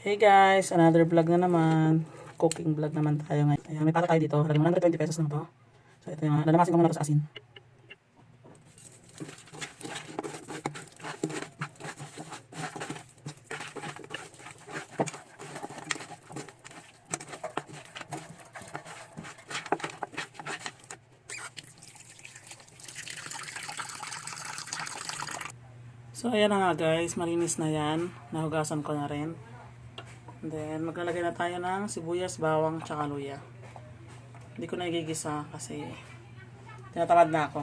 Hey guys, another vlog na naman. Cooking vlog naman tayo ngayon. Ayan, may pata tayo dito. Lagyan mo 120 pesos lang to. So ito yung, lalamasin ko muna to sa asin. So ayan na nga guys, malinis na yan. Nahugasan ko na rin. Then maglalagay na tayo ng sibuyas, bawang, tsaka luya. Hindi ko na igigisa kasi tinatamad na ako.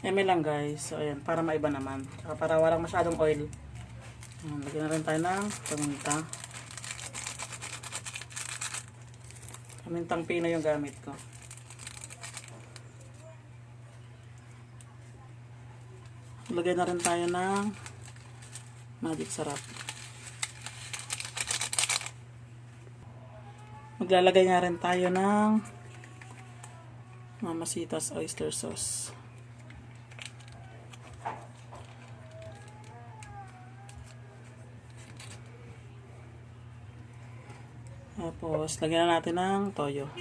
Eme lang guys. So ayan, para maiba naman. Tsaka para walang masyadong oil. Ayan, lagyan na rin tayo ng paminta. Pamintang pino yung gamit ko. Lagyan na rin tayo ng magic sarap. Maglalagay nga rin tayo ng Mamasitas oyster sauce. Tapos, lagyan na natin ng toyo.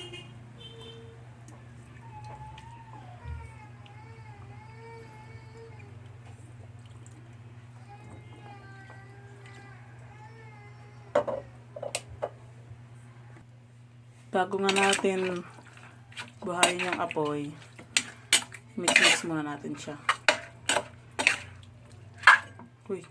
Bago nga natin buhayin yung apoy, mix muna natin siya. Uy.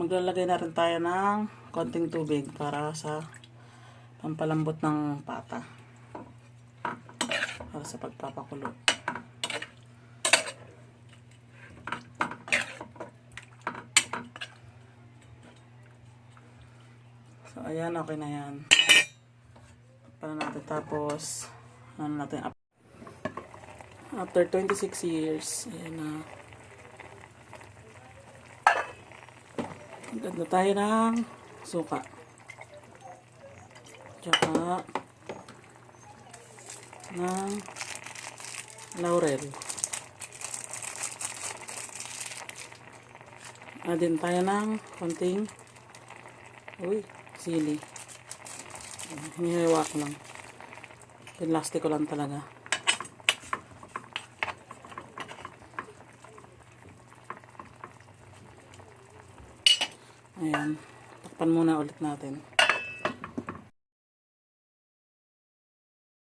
Maglalagay na rin tayo ng konting tubig para sa pampalambot ng pata. Para sa pagpapakulo. So ayan, okay na yan. Para natin, tapos ano natin, after 26 years, ayan na. Ganda tayo ng suka. Tsaka ng laurel. Adin tayo ng konting sili. Hinihiwa ko lang. Pinlastic ko lang talaga. Ayan. Takpan muna ulit natin.